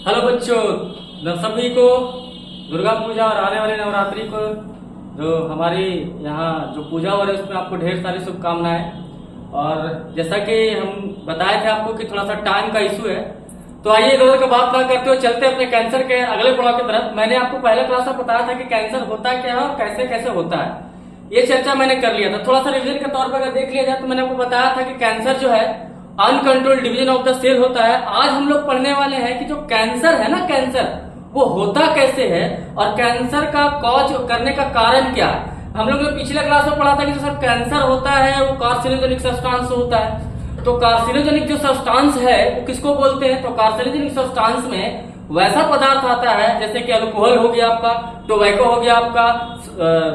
Hello बच्चों, सभी को दुर्गा पूजा और आने वाले नवरात्रि को जो हमारी यहाँ जो पूजा हो रही है उसमें आपको ढेर सारी शुभकामनाएं। और जैसा कि हम बताए थे आपको कि थोड़ा सा टाइम का इशू है, तो आइए इधर उधर का बात ना करते हुए चलते अपने कैंसर के अगले पड़ाव की तरफ। मैंने आपको पहले क्लास में बताया था कि कैंसर होता क्या है और कैसे कैसे होता है, ये चर्चा मैंने कर लिया था। थोड़ा सा रिविजन के तौर पर अगर देख लिया जाए तो मैंने आपको बताया था कि कैंसर जो है uncontrolled division of the cell होता है। आज हम लोग पढ़ने वाले हैं कि जो कैंसर है ना, कैंसर वो होता कैसे है और कैंसर का कॉज करने का कारण क्या है। हम लोग ने पिछले क्लास में पढ़ा था कि जो सर कैंसर होता है वो कार्सिनोजेनिक सब्सटेंस होता है। तो कार्सिनोजेनिक जो सब्सटेंस है वो किसको बोलते हैं? तो कार्सिनोजेनिक सब्सटेंस में वैसा पदार्थ आता है जैसे कि अल्कोहल हो गया आपका, टोबैको हो गया आपका,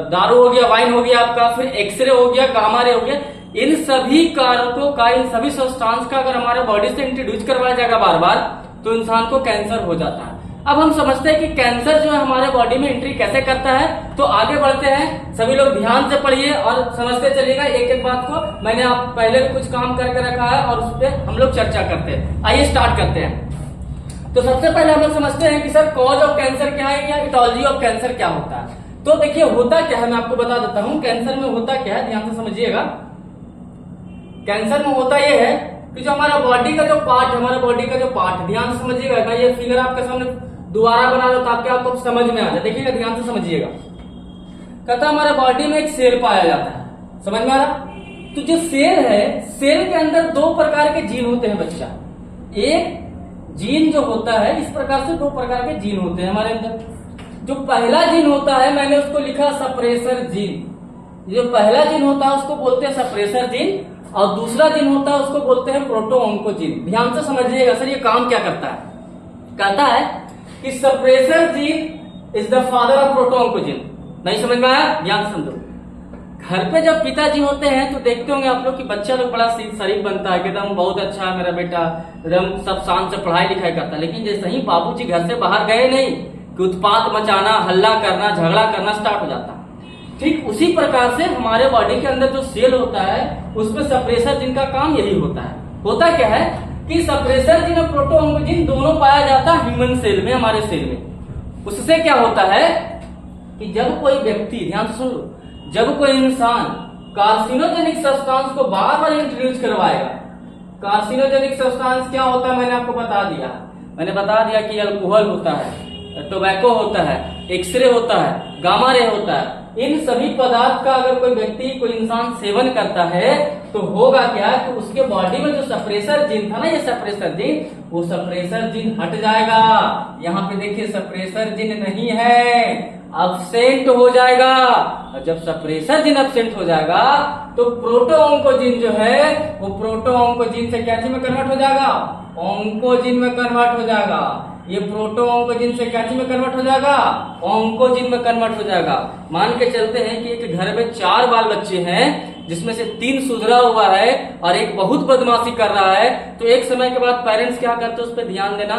दारू हो गया, वाइन हो गया आपका, फिर एक्सरे हो गया, गामा रे हो गया। इन सभी कारकों का, इन सभी सब्सटेंस का अगर हमारे बॉडी से इंट्रोड्यूस करवाया जाएगा बार बार तो इंसान को कैंसर हो जाता है। अब हम समझते हैं कि कैंसर जो है हमारे बॉडी में एंट्री कैसे करता है। तो आगे बढ़ते हैं, सभी लोग ध्यान से पढ़िए और समझते चलिएगा एक एक बात को। मैंने आप पहले भी कुछ काम करके रखा है और उस पर हम लोग चर्चा करते हैं। आइए स्टार्ट करते हैं। तो सबसे पहले हम लोग समझते हैं कि सर कॉज ऑफ कैंसर क्या है या इटोलॉजी ऑफ कैंसर क्या होता है। तो देखिए होता क्या है, मैं आपको बता देता हूं कैंसर में होता क्या है, ध्यान से समझिएगा। कैंसर में होता यह है कि जो हमारा बॉडी का जो पार्ट, हमारा बॉडी का जो पार्ट, ध्यान से समझिएगा। मैं ये फिगर आपके सामने दोबारा बना दो ताकि आपको समझ में आ जाए। देखिएगा, ध्यान से समझिएगा। कहता हमारे बॉडी में एक सेल पाया जाता है, समझ में आ रहा? तो जो सेल है, सेल के अंदर दो प्रकार के जीन होते हैं बच्चा। एक जीन जो होता है, इस प्रकार से दो प्रकार के जीन होते हैं हमारे अंदर। जो पहला जीन होता है मैंने उसको लिखा सप्रेसर जीन। जो पहला जीन होता है उसको बोलते हैं सप्रेसर जीन और दूसरा जीन होता है उसको बोलते हैं प्रोटोऑन्कोजीन। ध्यान से समझिएगा सर ये काम क्या करता है। कहता है कि suppressor gene is the father of protooncogene. नहीं समझ में आया? ध्यान से समझो। घर पे जब पिताजी होते हैं तो देखते होंगे आप लोग कि बच्चा लोग बड़ा शरीफ बनता है, एकदम बहुत अच्छा है मेरा बेटा, एकदम सब शान से पढ़ाई लिखाई करता है। लेकिन जैसे ही बाबूजी घर से बाहर गए नहीं कि उत्पात मचाना, हल्ला करना, झगड़ा करना स्टार्ट हो जाता है। ठीक उसी प्रकार से हमारे बॉडी के अंदर जो सेल होता है उसमें सप्रेसर जीन का काम यही होता है। होता क्या है कि सप्रेसर जीन और प्रोटोऑन्कोजीन दोनों पाया जाता है ह्यूमन सेल में, हमारे सेल में। उससे क्या होता है कि जब कोई व्यक्ति, ध्यान से सुन लो, जब कोई इंसान कार्सिनोजेनिक सब्सटेंस को बार बार इंट्रोड्यूस करवाएगा। कार्सिनोजेनिक सब्सटेंस क्या होता है मैंने आपको बता दिया। मैंने बता दिया कि अल्कोहल होता है, टोबैको होता है, एक्सरे होता है, गामा रे होता है। इन सभी पदार्थ का अगर कोई व्यक्ति, कोई इंसान सेवन करता है तो होगा क्या कि उसके बॉडी में जो सप्रेसर जीन था ना, ये सप्रेसर जीन, वो सप्रेसर जीन हट जाएगा। यहाँ पे देखिए सप्रेसर जीन नहीं है, अब्सेंट हो जाएगा। और जब सप्रेसर जीन अब्सेंट हो जाएगा तो प्रोटोऑन्कोजीन जो है वो प्रोटोऑन्कोजीन से क्या चीज में कन्वर्ट हो जाएगा? ऑन्कोजीन में कन्वर्ट हो जाएगा। ये प्रोटोऑन्कोजीन से क्या चीज में कन्वर्ट हो जाएगा? ऑन्कोजीन में कन्वर्ट हो जाएगा। मान के चलते हैं कि एक घर में 4 बाल बच्चे हैं जिसमें से 3 सुधरा हुआ है और एक बहुत बदमाशी कर रहा है। तो एक समय के बाद पेरेंट्स क्या करते हैं, उस पर ध्यान देना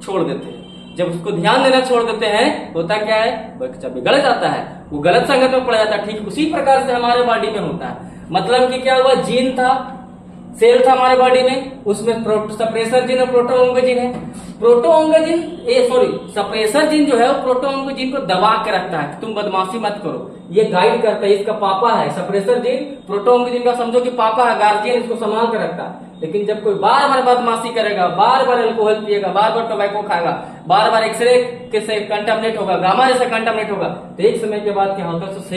छोड़ देते हैं। जब उसको ध्यान देना छोड़ देते हैं होता क्या है, बच्चा बिगड़ जाता है, वो गलत संगत में पड़ जाता है। ठीक उसी प्रकार से हमारे बॉडी में होता है। मतलब कि क्या हुआ, जीन था, सेल था हमारे बॉडी में, उसमें सप्रेसर जीन और प्रोटोऑन्कोजीन है। प्रोटोऑन्कोजीन सप्रेसर जीन जो है वो प्रोटोऑन्कोजीन को दबा के रखता है कि तुम बदमाशी मत करो, ये गाइड करता है। इसका पापा है सप्रेसर जीन, प्रोटोऑन्कोजीन का समझो कि पापा है, गार्जियन, इसको संभाल के रखता है। लेकिन जब कोई बार बार बदमाशी करेगा, बार बार अल्कोहल पिएगा, बार बार टोबैको खाएगा, बार बार एक्सरे के से कंटामिनेट होगा, गामा रे से कंटामिनेट होगा, तो एक समय के बाद क्या होता है, उस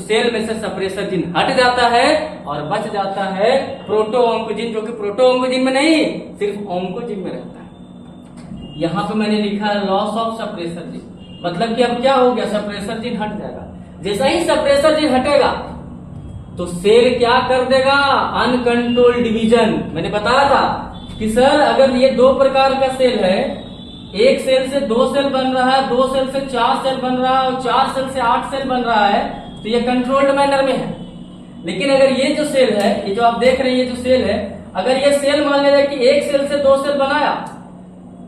सेल में से सप्रेसर जीन हट जाता है और बच जाता है प्रोटोऑन्कोजीन, जो कि प्रोटोऑन्कोजीन में नहीं सिर्फ ऑन्कोजीन में रहता है। यहां पे मैंने लिखा है लॉस ऑफ सप्रेसर जीन। मतलब कि अब क्या हो गया, सप्रेसर जीन हट जाएगा। जैसा ही सप्रेसर जीन हटेगा तो सेल क्या कर देगा, अनकंट्रोल्ड डिवीजन। मैंने बताया था कि सर अगर ये 2 प्रकार का सेल है, एक सेल से 2 सेल बन रहा है, 2 सेल से 4 सेल बन रहा है और 4 सेल से 8 सेल बन रहा है, तो ये कंट्रोल्ड मैनर में है। लेकिन अगर ये जो सेल है, ये जो आप देख रहे हैं, ये जो सेल है, अगर ये सेल मान लीजिए कि एक सेल से 2 सेल बनाया,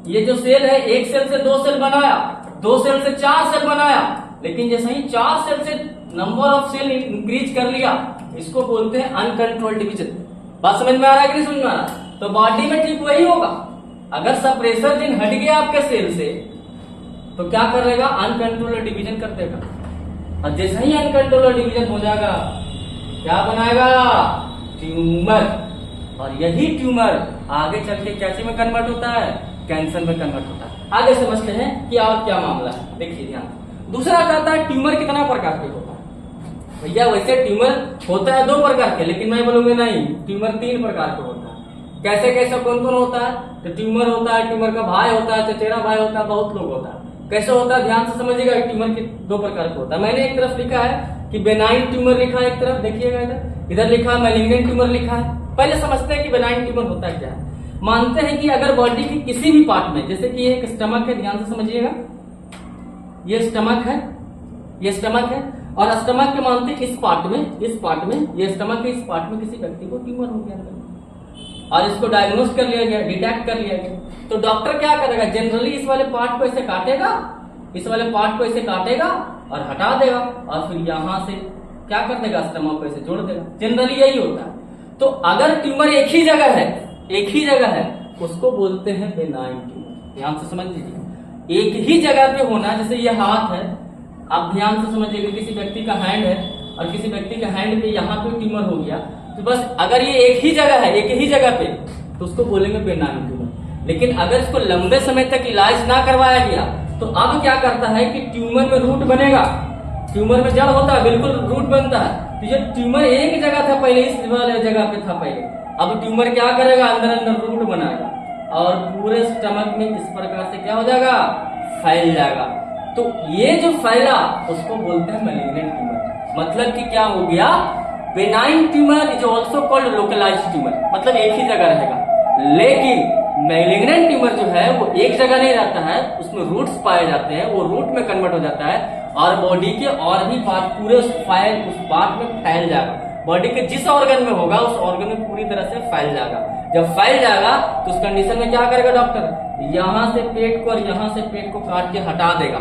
ये जो सेल है एक सेल से 2 सेल बनाया, 2 सेल से 4 सेल बनाया, लेकिन जैसे ही 4 सेल से नंबर ऑफ सेल इंक्रीज कर लिया, इसको बोलते हैं अनकंट्रोल्ड डिवीजन। बात समझ में आ रहा है कि नहीं समझ में आ रहा? तो बॉडी में ठीक वही होगा। अगर सप्रेसर जीन हट गया आपके सेल से तो क्या करेगा, अनकंट्रोल्ड डिवीजन कर देगा। और जैसे ही अनकंट्रोल्ड डिवीजन हो जाएगा क्या बनाएगा, ट्यूमर। और यही ट्यूमर आगे चल के कैसे में कन्वर्ट होता है, कैंसर में कन्वर्ट होता है। आगे समझते हैं कि और क्या मामला है, देखिए ध्यान। दूसरा कहता है ट्यूमर कितना प्रकार के होता है। भैया वैसे ट्यूमर होता है 2 प्रकार के, लेकिन मैं बोलूंगा नहीं, ट्यूमर 3 प्रकार के होता है। कैसे कैसे कौन कौन होता है, तो ट्यूमर होता है, ट्यूमर का भाई होता है, चचेरा भाई होता है, बहुत लोग होता है। कैसे होता है ध्यान से समझिएगा। ट्यूमर के 2 प्रकार के होता है। मैंने एक तरफ लिखा है कि बेनाइन ट्यूमर लिखा है, एक तरफ देखिएगा इधर लिखा है मैलिग्नेंट ट्यूमर लिखा है। पहले समझते हैं कि बेनाइन ट्यूमर होता है क्या है। मानते हैं कि अगर बॉडी के किसी भी पार्ट में, जैसे कि एक स्टमक है, ध्यान से समझिएगा, ये स्टमक है, ये स्टमक है, और स्टमक के मानते हैं इस पार्ट में ये स्टमक के इस पार्ट में किसी व्यक्ति को ट्यूमर हो गया और इसको डायग्नोस कर लिया गया, डिटेक्ट कर लिया गया, तो डॉक्टर क्या करेगा, जनरली इस वाले पार्ट को ऐसे काटेगा, इस वाले पार्ट को ऐसे काटेगा और हटा देगा, और फिर यहां से क्या कर देगा, स्टमक को ऐसे जोड़ देगा। जनरली यही होता है। तो अगर ट्यूमर एक ही जगह है, उसको बोलते हैं बेनाइन ट्यूमर। ध्यान से समझ लीजिए, एक ही जगह पे होना। जैसे ये हाथ है, आप ध्यान से समझिएगा, किसी व्यक्ति का हैंड है और किसी व्यक्ति का हैंड पे यहाँ पे ट्यूमर हो गया, तो बस अगर ये एक ही जगह पे, तो उसको बोलेंगे बेनाइन ट्यूमर। लेकिन अगर इसको लंबे समय तक इलाज ना करवाया गया, तो अब क्या करता है कि ट्यूमर में रूट बनेगा। ट्यूमर में जड़ होता है, बिल्कुल रूट बनता है। तो ये ट्यूमर एक जगह था पहले, इस वाले जगह पे था पहले, अब ट्यूमर क्या करेगा, अंदर रूट बनाएगा और पूरे स्टमक में इस प्रकार से क्या हो जाएगा, फैल जाएगा। तो ये जो फैला उसको बोलते हैं मैलिग्नेंट ट्यूमर। मतलब कि क्या हो गया, benign tumour is also called localised tumour, मतलब एक ही जगह रहेगा। लेकिन मैलिग्नेंट ट्यूमर जो है वो एक जगह नहीं रहता है, उसमें रूट्स पाए जाते हैं, वो रूट में कन्वर्ट हो जाता है और बॉडी के और भी पार्ट पूरे उस पार्ट में फैल जाएगा। बॉडी के जिस ऑर्गन में होगा उस ऑर्गन में पूरी तरह से फैल जाएगा। जब फैल जाएगा तो उस कंडीशन में क्या करेगा डॉक्टर, यहाँ से पेट को और यहाँ से पेट को काट के हटा देगा।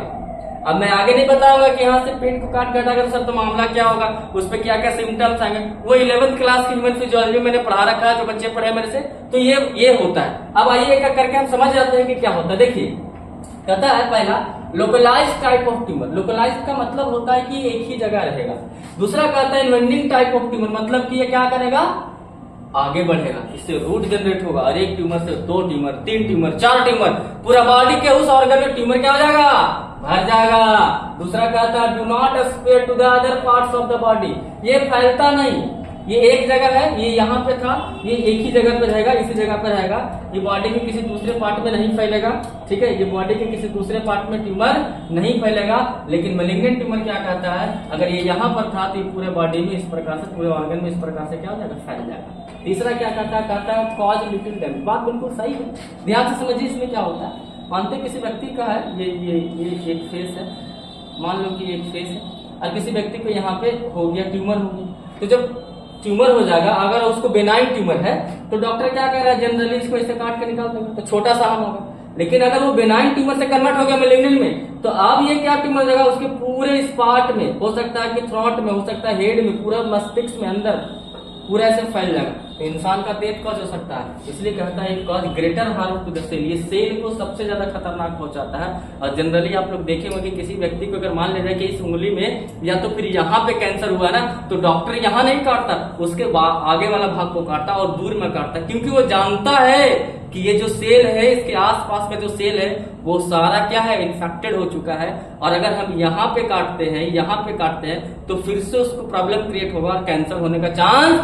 अब मैं आगे नहीं बताऊंगा कि यहाँ से पेट को काट के हटाएगा तो सर तो मामला क्या होगा, उस पर क्या क्या सिम्टम्स आएंगे, वो 11th क्लास की ह्यूमन फिजियोलॉजी मैंने पढ़ा रखा है, जो बच्चे पढ़े मेरे से, तो ये होता है। अब आइए एक करके हम समझ जाते हैं कि क्या होता है। देखिए कहता है पहला localised type of tumour. Localised का मतलब होता है कि एक ही जगह रहेगा। दूसरा कहता है इन्वेंडिंग टाइप ऑफ ट्यूमर, मतलब कि ये क्या करेगा, आगे बढ़ेगा, इससे रूट जनरेट होगा और एक ट्यूमर से 2 ट्यूमर, 3 ट्यूमर, 4 ट्यूमर, पूरा बॉडी के उस ऑर्गन में ट्यूमर क्या हो जाएगा, भर जाएगा। दूसरा कहता है do not spread to the other parts of the body, ये फैलता नहीं, ये एक जगह है, ये यहाँ पे था, ये एक ही जगह पे रहेगा, इसी जगह पे रहेगा, ये बॉडी के किसी दूसरे पार्ट में नहीं फैलेगा। ठीक है, ये बॉडी के किसी दूसरे पार्ट में ट्यूमर नहीं फैलेगा। लेकिन मैलिग्नेंट ट्यूमर क्या कहता है, अगर ये यहाँ पर था तो ये पूरे बॉडी में इस प्रकार से, पूरे ऑर्गन में इस प्रकार से क्या हो जाएगा, फैल जाएगा। तीसरा क्या कहता है कॉज लिटिल डैमेज। बात बिल्कुल सही है, ध्यान से समझिए इसमें क्या होता है। मानते किसी व्यक्ति का है, ये एक फेस है, मान लो कि एक फेस है, और किसी व्यक्ति को यहाँ पे हो गया, ट्यूमर हो गई। तो जब ट्यूमर हो जाएगा, अगर उसको बेनाइन ट्यूमर है तो डॉक्टर क्या कह रहा है, जनरली इसको ऐसे काट के निकाल देगा तो छोटा सा हम होगा। लेकिन अगर वो बेनाइन ट्यूमर से कन्वर्ट हो गया मैलिग्नेंट में, तो अब ये क्या ट्यूमर जाएगा, उसके पूरे इस पार्ट में, हो सकता है कि थ्रॉट में, हो सकता है हेड में, पूरा मस्तिष्क में अंदर पूरा ऐसे फैल जाएगा, तो इंसान का डेथ कॉज हो सकता है। इसलिए कहता है cause greater harm to the cell, ये सेल को सबसे ज्यादा खतरनाक पहुंचाता है। और जनरली आप लोग देखे होंगे किसी व्यक्ति को अगर मान ले जाए कि इस उंगली में या तो फिर यहाँ पे कैंसर हुआ ना, तो डॉक्टर यहाँ नहीं काटता, उसके आगे वाला भाग को काटता और दूर में काटता, क्योंकि वो जानता है कि ये जो सेल है, इसके आसपास का जो सेल है वो सारा क्या है, इन्फेक्टेड हो चुका है। और अगर हम यहाँ पे काटते हैं तो फिर से उसको प्रॉब्लम क्रिएट होगा और कैंसर होने का चांस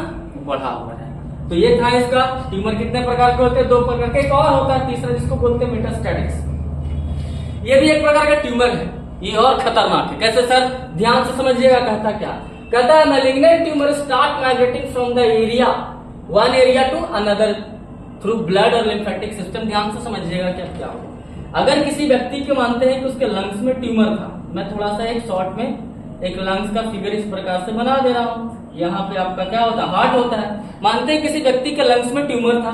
बढ़ा हुआ है। तो ये था इसका। ट्यूमर कितने प्रकार के होते हैं, 2 प्रकार के। एक और होता है तीसरा, जिसको बोलते हैं मेटास्टैटिक्स। ये भी एक प्रकार का ट्यूमर है, ये और खतरनाक है। कैसे सर, ध्यान से समझिएगा। कहता क्या, कहता है malignant tumour start migrating from the area one area to another through blood और लिम्फेटिक सिस्टम। ध्यान से समझिएगा क्या होगा। अगर किसी व्यक्ति को मानते हैं कि उसके लंग्स में ट्यूमर था, मैं थोड़ा सा एक शॉर्ट में एक लंग्स का फिगर इस प्रकार से बना दे रहा हूँ। यहाँ पे आपका क्या होता है, हार्ट होता है। मानते हैं किसी व्यक्ति के लंग्स में ट्यूमर था,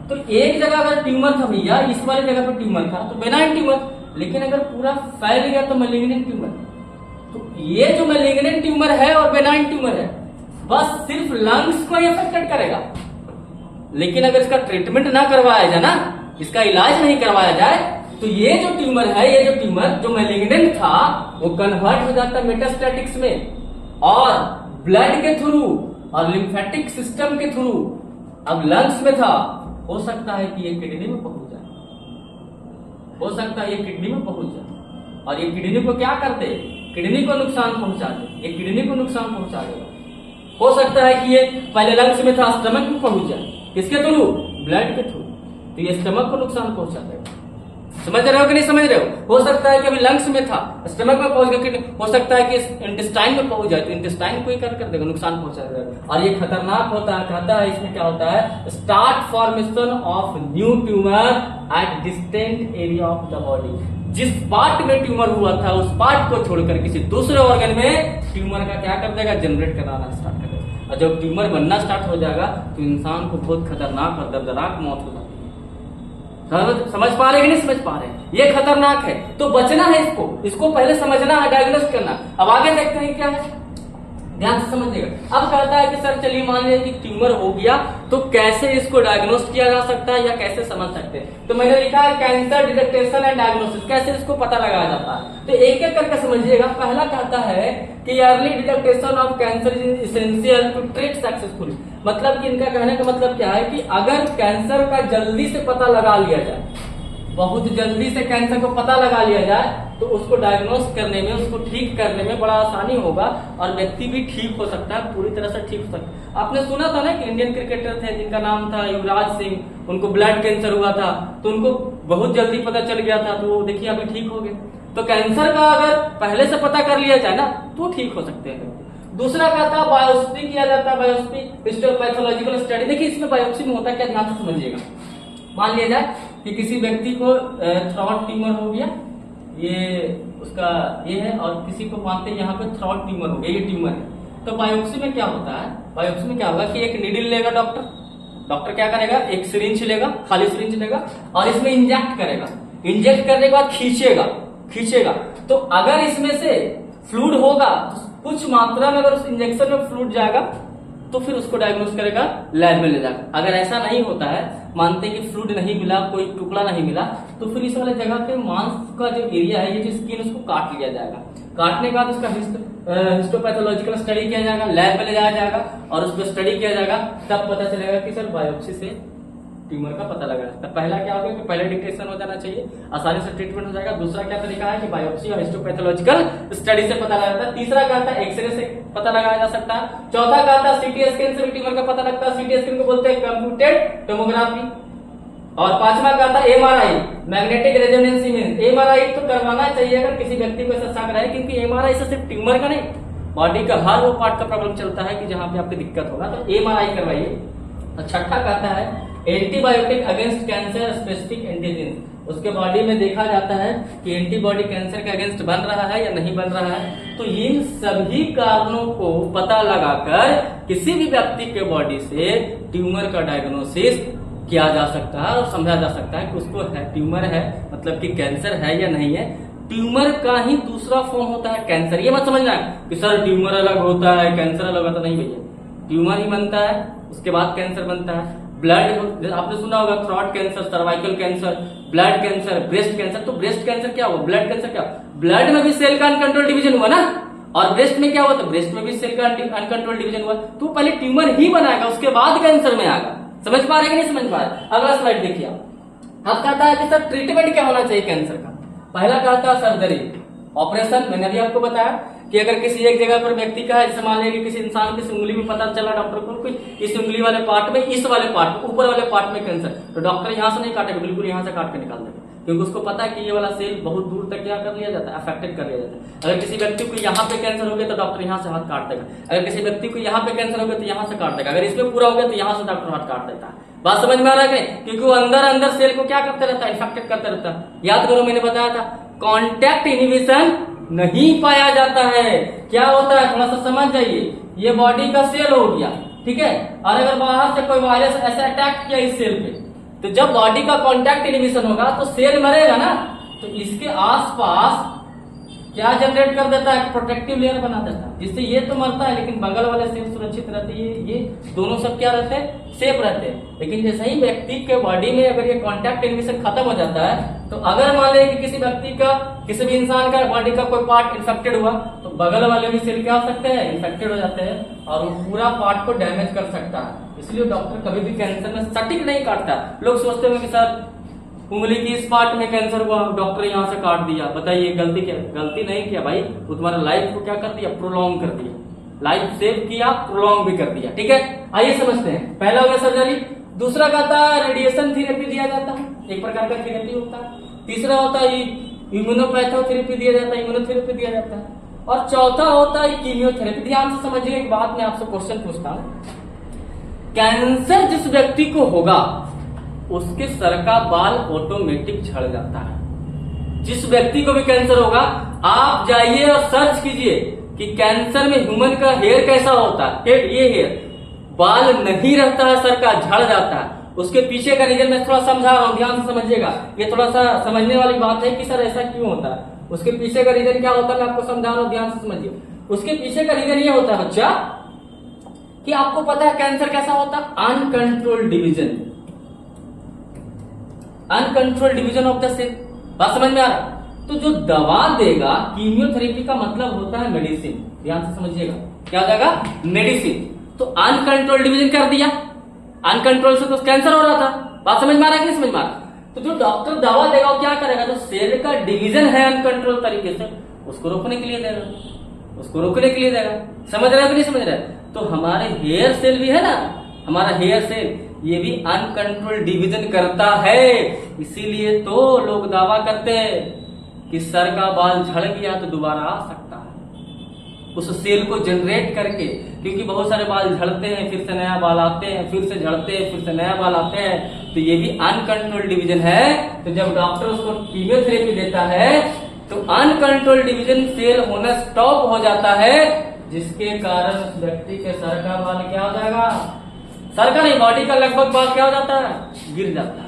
तो एक जगह अगर ट्यूमर था भैया, इस वाले जगह पे ट्यूमर था तो बेनाइन ट्यूमर। लेकिन अगर पूरा फैल गया तो मैलिग्नेंट ट्यूमर। तो ये जो मैलिग्नेंट ट्यूमर है और बेनाइन ट्यूमर है, बस सिर्फ लंग्स को ही अफेक्टेड करेगा। लेकिन अगर इसका ट्रीटमेंट ना करवाया जाए ना, इसका इलाज नहीं करवाया जाए तो ये जो ट्यूमर है, ये जो ट्यूमर जो मैलिग्नेंट था वो कन्वर्ट हो जाता है मेटास्टैटिक्स में और ब्लड के थ्रू और लिम्फेटिक सिस्टम के थ्रू अब लंग्स में था, हो सकता है कि ये किडनी में पहुंच जाए, हो सकता है ये किडनी में पहुंच जाए और ये किडनी को क्या कर दे, किडनी को नुकसान पहुंचा दे, ये किडनी को नुकसान पहुंचा देगा। हो सकता है कि ये पहले लंग्स में था, स्टमक में पहुंच जाए, किसके थ्रू, ब्लड के थ्रू, तो ये स्टमक को नुकसान पहुंचा देगा। समझ रहे हो कि नहीं समझ रहे हो सकता है कि अभी लंग्स में था, स्टमक में पहुंच गया, हो सकता है कि इंटेस्टाइन में पहुंच जाए तो इंटेस्टाइन को ही कर देगा, नुकसान पहुंचा देगा और ये खतरनाक होता है। कहता है इसमें क्या होता है, start formation of new tumour at distant area of the body. जिस पार्ट में ट्यूमर हुआ था उस पार्ट को छोड़कर किसी दूसरे ऑर्गन में ट्यूमर का क्या कर देगा, जनरेट कराना स्टार्ट कर देगा और जब ट्यूमर बनना स्टार्ट हो जाएगा तो इंसान को बहुत खतरनाक और दर्दनाक मौत हो जाती है। समझ पा रहे कि नहीं समझ पा रहे, ये खतरनाक है तो बचना है, इसको पहले समझना है, डायग्नोस करना। अब आगे देखते हैं क्या है, ध्यान से समझिएगा। अब कहता है कि सर चलिए मान लीजिए कि ट्यूमर हो गया तो कैसे इसको डायग्नोस किया जा सकता है या कैसे समझ सकते हैं, तो मैंने लिखा है कैंसर डिटेक्टेशन एंड डायग्नोसिस, कैसे इसको पता लगाया जाता है। तो एक एक करके समझिएगा। पहला कहता है कि early detection of cancer is essential to treat successfully, मतलब कि इनका कहने का मतलब क्या है कि अगर कैंसर का जल्दी से पता लगा लिया जाए, बहुत जल्दी से कैंसर को पता लगा लिया जाए तो उसको डायग्नोस करने में, उसको ठीक करने में बड़ा आसानी होगा और व्यक्ति भी ठीक हो सकता है, पूरी तरह से ठीक हो सकता है। आपने सुना था ना कि इंडियन क्रिकेटर थे जिनका नाम था युवराज सिंह, उनको ब्लड कैंसर हुआ था तो उनको बहुत जल्दी पता चल गया था, तो देखिए अभी ठीक हो गए। तो कैंसर का अगर पहले से पता कर लिया जाए ना तो ठीक हो सकते हैं। दूसरा क्या था, बायोप्सी किया जाता है, बायोप्सी हिस्टोपैथोलॉजिकल स्टडी। देखिए इसमें बायोप्सी में होता क्या, ध्यान से समझिएगा। मान लिया जाए कि किसी व्यक्ति को थ्रॉट ट्यूमर हो गया, ये उसका ये है, और किसी को मानते हैं यहाँ पे थ्रॉट ट्यूमर हो गया, ये ट्यूमर है। तो बायोप्सी में क्या होता है, बायोप्सी में क्या होगा कि एक नीडल लेगा डॉक्टर क्या करेगा, एक सिरिंज लेगा, खाली सिरिंज लेगा और इसमें इंजेक्ट करेगा, इंजेक्ट करने के बाद खींचेगा। तो अगर इसमें से फ्लूइड होगा तो कुछ मात्रा में अगर उस इंजेक्शन में फ्लूइड जाएगा तो फिर उसको डायग्नोस करेगा, लैब में ले जाकर। अगर ऐसा नहीं होता है, मानते कि फ्लूइड नहीं मिला, कोई टुकड़ा नहीं मिला, तो फिर इस वाले जगह पे मांस का जो एरिया है, ये जो स्किन, उसको काट लिया जाएगा। काटने के बाद उसका हिस्टोपैथोलॉजिकल स्टडी किया जाएगा, लैब में ले जाया जाएगा और उस पर स्टडी किया जाएगा, तब पता चलेगा कि सर बायोप्सी से ट्यूमर का पता लगा सकता है। पहला क्या होगा कि पहले डिटेक्शन हो जाना चाहिए, आसानी से ट्रीटमेंट हो जाएगा। दूसरा क्या तरीका है कि बायोप्सी और हिस्टोपैथोलॉजिकल स्टडी से पता लगा जाता है। तीसरा क्या था, एक्सरे से पता लगाया जा सकता है। चौथा क्या था, सीटी स्कैन से भी ट्यूमर का पता लगता है, सीटी स्कैन को बोलते हैं कंप्यूटेड टोमोग्राफी। और पांचवा क्या था, MRI, magnetic resonance image. MRI तो करवाना चाहिए अगर किसी व्यक्ति को ऐसा शक रहे, क्योंकि एमआरआई से सिर्फ ट्यूमर का नहीं, बॉडी का हर वो पार्ट का प्रॉब्लम चलता है कि जहां पे आपको दिक्कत होगा, तो एमआरआई करवाइए। और छठा कहता है antibiotic against cancer specific antigen, उसके बॉडी में देखा जाता है कि एंटीबॉडी कैंसर के अगेंस्ट बन रहा है या नहीं बन रहा है। तो इन सभी कारणों को पता लगाकर किसी भी व्यक्ति के बॉडी से ट्यूमर का डायग्नोसिस किया जा सकता है और समझा जा सकता है कि उसको ट्यूमर है, मतलब कि कैंसर है या नहीं है। ट्यूमर का ही दूसरा फॉर्म होता है कैंसर। ये मत समझना कि सर ट्यूमर अलग होता है कैंसर अलग होता, नहीं भैया, ट्यूमर ही बनता है, उसके बाद कैंसर बनता है। ब्लड, आपने सुना होगा throat cancer, cervical cancer, blood cancer, breast cancer. तो ब्रेस्ट कैंसर क्या हुआ, ब्लड कैंसर क्या हुआ, ब्लड में भी सेल का अनकंट्रोल डिवीजन हुआ ना, और ब्रेस्ट में क्या हुआ, तो ब्रेस्ट में भी सेल का अनकंट्रोल डिवीजन हुआ। तो पहले ट्यूमर ही बनाएगा, उसके बाद कैंसर में आएगा। समझ पा रहे कि नहीं समझ पा रहे। अगला स्लाइड देखिए। अब कहता है कि सर ट्रीटमेंट क्या होना चाहिए कैंसर का। पहला कहता है सर्जरी, ऑपरेशन। मैंने अभी आपको बताया कि अगर किसी एक जगह पर व्यक्ति का है, जैसे मान लीजिए किसी इंसान की उंगली में पता चला डॉक्टर को कोई इस उंगली वाले पार्ट में, इस वाले पार्ट में, ऊपर वाले पार्ट में कैंसर, तो डॉक्टर यहाँ से नहीं काटेगा, बिल्कुल यहाँ से काट के निकाल देगा, क्योंकि उसको पता है कि ये वाला सेल बहुत दूर तक क्या कर लिया जाता है, अफेक्टेड कर लिया जाता है। अगर किसी व्यक्ति को यहाँ पे कैंसर हो गया तो डॉक्टर यहाँ से हाथ काट देगा, अगर किसी व्यक्ति को यहाँ पे कैंसर हो गया तो यहाँ से काट देगा, अगर इसमें पूरा हो गया तो यहाँ से डॉक्टर हाथ काट देता है। बात समझ में आ रहा है? क्योंकि वो अंदर सेल को क्या करता रहता है, इन्फेक्टेड करता रहता है। याद करो मैंने बताया था कॉन्टैक्ट इनहिबिशन नहीं पाया जाता है। क्या होता है थोड़ा सा समझ जाइए, ये बॉडी का सेल हो गया, ठीक है, और अगर बाहर से कोई वायरस ऐसा अटैक किया इस सेल पे, तो जब बॉडी का कॉन्टैक्ट इनहिबिशन होगा तो सेल मरेगा ना, तो इसके आसपास क्या जनरेट कर देता है, प्रोटेक्टिव लेयर बना देता है, जिससे ये तो मरता है लेकिन बगल वाले सेल सुरक्षित रहते हैं। ये दोनों सब क्या रहते हैं, सेफ रहते हैं। लेकिन जैसे ही व्यक्ति के बॉडी में अगर ये कॉन्टैक्ट इन्वेशन खत्म हो जाता है, तो अगर मान लें कि किसी व्यक्ति का, किसी भी इंसान का बॉडी का कोई पार्ट इन्फेक्टेड हुआ, तो बगल वाले भी सेल क्या हो सकते हैं, इन्फेक्टेड हो जाते हैं और वो पूरा पार्ट को डैमेज कर सकता है। इसलिए डॉक्टर कभी भी कैंसर में सटीक नहीं काटता। लोग सोचते हैं कि सर उंगली की इस पार्ट में कैंसर हुआ, डॉक्टर यहाँ से काट दिया, बताइए गलती क्या? गलती नहीं किया भाई, वो तुम्हारा लाइफ को क्या कर दिया, प्रोलॉन्ग कर दिया, लाइफ सेव किया, प्रोलॉन्ग भी कर दिया। ठीक है, आइए समझते हैं। पहला हो गया सर्जरी, दूसरा कहता है रेडिएशन थेरेपी दिया जाता है, एक प्रकार का थेरेपी होता है। तीसरा होता है इम्यूनोपैथोथेरेपी दिया जाता है, इम्यूनोथेरेपी दिया जाता है। और चौथा होता है कीमियोथेरेपी। ध्यान से समझिए, एक बात मैं आपसे क्वेश्चन पूछता हूँ, कैंसर जिस व्यक्ति को होगा उसके सर का बाल ऑटोमेटिक झड़ जाता है। जिस व्यक्ति को भी कैंसर होगा, आप जाइए और सर्च कीजिए कि कैंसर में ह्यूमन का हेयर कैसा होता है। हेड, ये हेयर, बाल नहीं रहता है, सर का झड़ जाता है। उसके पीछे का रीजन मैं थोड़ा समझा रहा हूं, ध्यान से समझिएगा। ये थोड़ा सा समझने वाली बात है कि सर ऐसा क्यों होता है। उसके पीछे का रीजन क्या होता है मैं आपको समझा रहा हूं, ध्यान से समझिए। उसके पीछे का रीजन ये होता है बच्चा कि आपको पता है कैंसर कैसा होता है, uncontrolled division, uncontrolled division of the cell. बात समझ में आ रहा? तो जो दवा देगा, कीमियोथेरेपी का मतलब होता है मेडिसिन, ध्यान से समझिएगा। क्या हो जाएगा, मेडिसिन। तो अनकंट्रोल्ड डिवीजन कर दिया, अनकंट्रोल से तो कैंसर हो रहा था। बात समझ में आ रहा है कि नहीं समझ में आ रहा? तो जो डॉक्टर दवा देगा वो क्या करेगा, जो सेल का डिवीजन है अनकंट्रोल तरीके से, उसको रोकने के लिए देगा, उसको रोकने के लिए देगा। समझ रहे हो कि नहीं समझ रहे? तो हमारे हेयर सेल भी है ना, हमारा हेयर सेल, ये भी अनकंट्रोल डिवीजन करता है। इसीलिए तो लोग दावा करते हैं कि सर का बाल झड़ गया तो दोबारा आ सकता है, उस सेल को जनरेट करके। क्योंकि बहुत सारे बाल झड़ते हैं, फिर से नया बाल आते हैं, फिर से झड़ते हैं, फिर से नया बाल आते हैं, तो ये भी अनकंट्रोल डिवीजन है। तो जब डॉक्टर उसको कीमियोथेरेपी देता है तो अनकंट्रोल डिवीजन सेल होना स्टॉप हो जाता है, जिसके कारण उस व्यक्ति के सर का बाल क्या हो जाएगा, सर का नहीं, बॉडी का लगभग बाल क्या हो जाता है, गिर जाता है।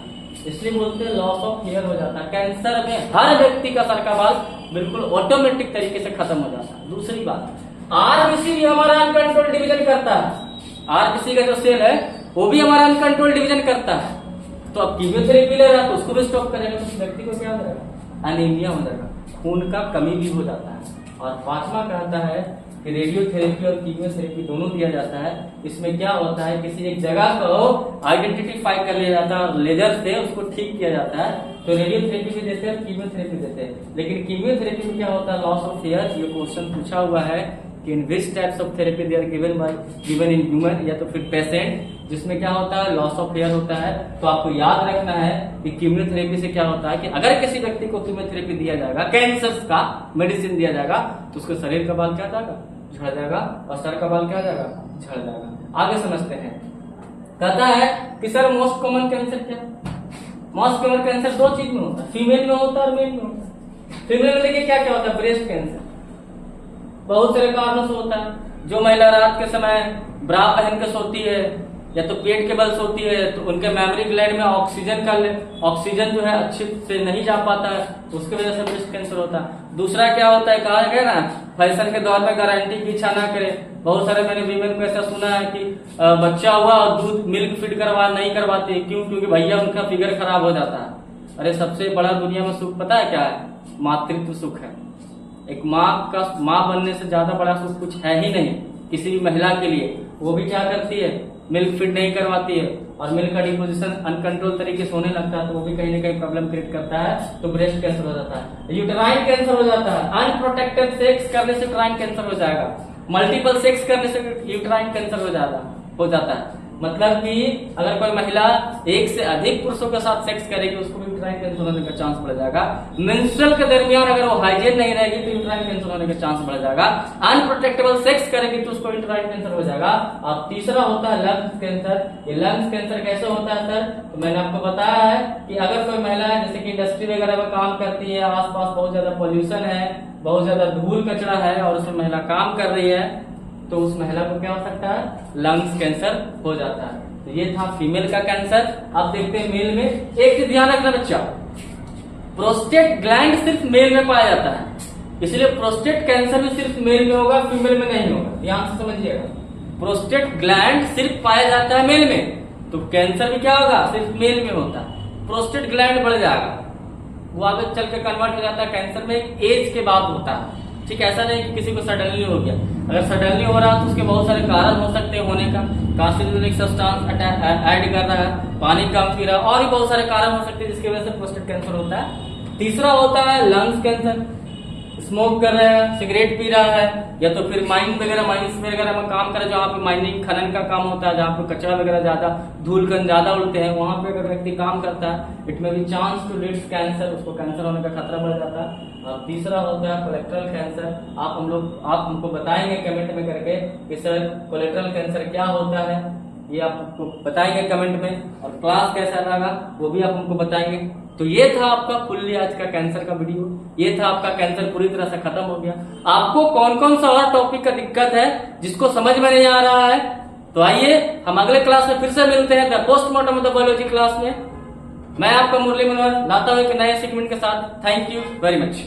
इसलिए बोलते हैं लॉस ऑफ हेयर हो जाता है। कैंसर में हर व्यक्ति का सर का बाल बिल्कुल ऑटोमेटिक तरीके से खत्म हो जाता है। दूसरी बात, आरबीसी भी हमारा अनकंट्रोल डिवीजन करता है। आरबीसी का जो सेल है वो भी हमारा अनकंट्रोल डिवीजन करता है। तो अब कीमियोथेरेपी ले रहा है तो उसको भी स्टॉप करेगा, तो उस व्यक्ति को क्या हो जाएगा, अनीमिया हो जाएगा, खून का कमी भी हो जाता है। और पांचवा कहता है कि रेडियोथेरेपी और कीमियोथेरेपी दोनों दिया जाता है। इसमें क्या होता है, किसी एक जगह को आइडेंटिफाई कर लिया जाता है और लेजर से उसको ठीक किया जाता है। तो रेडियोथेरेपी भी देते हैं, कीमियोथेरेपी देते हैं। लेकिन कीमियोथेरेपी में क्या होता है, लॉस ऑफ हेयर। ये क्वेश्चन पूछा हुआ है कि in which types of therapy they are given in human, या तो फिर पेशेंट, जिसमें क्या होता है, लॉस ऑफ हेयर होता है। तो आपको याद रखना है कि कीमियोथेरेपी से क्या होता है कि अगर किसी व्यक्ति को कीमियोथेरेपी दिया जाएगा, कैंसर का मेडिसिन दिया जाएगा, तो उसके शरीर का बाल क्या जाएगा, झड़ जाएगा, और सर का बाल क्या जाएगा, झड़ जाएगा। आगे समझते हैं। कहता है कि सर मोस्ट कॉमन कैंसर क्या? मोस्ट कॉमन कैंसर दो चीज में होता है, फीमेल में होता है और मेल में होता है। फीमेल में देखिए क्या क्या होता है, ब्रेस्ट कैंसर बहुत सारे कारणों से होता है। जो महिला रात के समय ब्रा पहन के सोती है या तो पेट के बल सोती है, तो उनके मेमोरी ग्लैंड में ऑक्सीजन जो है अच्छे से नहीं जा पाता है, उसकी वजह से ब्रेस्ट कैंसर होता है। दूसरा क्या होता है, कहा गया ना, फैशन के दौर में गारंटी की इच्छा ना करे। बहुत सारे मैंने वीमेन को ऐसा सुना है कि बच्चा हुआ और दूध मिल्क फीड नहीं करवाते, क्यों? क्योंकि भैया उनका फिगर खराब हो जाता है। अरे सबसे बड़ा दुनिया में सुख पता है क्या है? मातृत्व सुख है। एक माँ बनने से ज्यादा बड़ा सुख कुछ है ही नहीं किसी भी महिला के लिए। वो भी क्या करती है, मिल्क फीड नहीं करवाती है, और मिल्क का डिपोजिशन अनकंट्रोल तरीके से होने लगता है, तो वो भी कहीं ना कहीं प्रॉब्लम क्रिएट करता है, तो ब्रेस्ट कैंसर हो जाता है। यूटेराइन कैंसर हो जाता है, अनप्रोटेक्टेड सेक्स करने से यूटेराइन कैंसर हो जाएगा, मल्टीपल सेक्स करने से यूटेराइन कैंसर हो जाता है। मतलब कि अगर कोई महिला एक से अधिक पुरुषों के साथ सेक्स करेगी, उसको भी यूटेराइन कैंसर होने का चांस बढ़ जाएगा। मेंस्ट्रुअल के दरमियान अगर वो हाइजीन नहीं रहेगी तो यूटेराइन कैंसर होने का चांस बढ़ जाएगा। अनप्रोटेक्टेबल सेक्स करेगी तो उसको यूटेराइन कैंसर हो जाएगा। और तीसरा होता है लंग्स कैंसर। ये लंग्स कैंसर कैसे होता है सर? तो मैंने आपको बताया है कि अगर कोई महिला जैसे कि इंडस्ट्री वगैरह में काम करती है, आसपास बहुत ज्यादा पोल्यूशन है, बहुत ज्यादा धूल कचरा है, और उसमें महिला काम कर रही है, तो उस महिला को क्या हो सकता है, लंग्स कैंसर हो जाता है। तो ये था फीमेल का कैंसर। अब देखते हैं मेल में। एक चीज ध्यान रखना बच्चा, प्रोस्टेट ग्लैंड सिर्फ मेल में पाया जाता है, इसलिए प्रोस्टेट कैंसर भी सिर्फ मेल में होगा, फीमेल में नहीं होगा, ध्यान से समझिएगा। प्रोस्टेट ग्लैंड सिर्फ पाया जाता है मेल में, तो कैंसर भी क्या होगा, सिर्फ मेल में होता है। प्रोस्टेट ग्लैंड बढ़ जाएगा, वो आगे चल के कन्वर्ट हो जाता है कैंसर में, एक एज के बाद होता है। ठीक, ऐसा नहीं कि किसी को सडनली हो गया। अगर सडनली हो रहा है तो उसके बहुत सारे कारण हो सकते हैं होने का, कार्सिनोजेनिक सब्सटेंस ऐड कर रहा है, पानी कम पी रहा है, और भी बहुत सारे कारण हो सकते हैं जिसकी वजह से प्रोस्टेट कैंसर होता है। तीसरा होता है लंग्स कैंसर, स्मोक कर रहा है, सिगरेट पी रहा है, या तो फिर माइनिंग वगैरह में काम कर रहा है, जहाँ पे माइनिंग खनन का काम होता है, जहाँ पे कचरा वगैरह ज्यादा, धूल कण ज्यादा उड़ते हैं, वहां पे अगर व्यक्ति काम करता है, इट में भी चांस टू लीड्स कैंसर, उसको कैंसर होने का खतरा बढ़ जाता है। और तीसरा होता है कोलेट्रल कैंसर। आप हमको बताएंगे कमेंट में करके कि सर कोलेट्रल कैंसर क्या होता है, ये आप हमको बताएंगे कमेंट में, और क्लास कैसा लगा वो भी आप हमको बताएंगे। तो ये था आपका फुल्ली आज का कैंसर का वीडियो, ये था आपका कैंसर पूरी तरह से खत्म हो गया। आपको कौन कौन सा और टॉपिक का दिक्कत है जिसको समझ में नहीं आ रहा है, तो आइए हम अगले क्लास में फिर से मिलते हैं, the postmortem of the biology class में। मैं आपका मुरली मनोहर लाता हूं एक नए सेगमेंट के साथ। Thank you very much.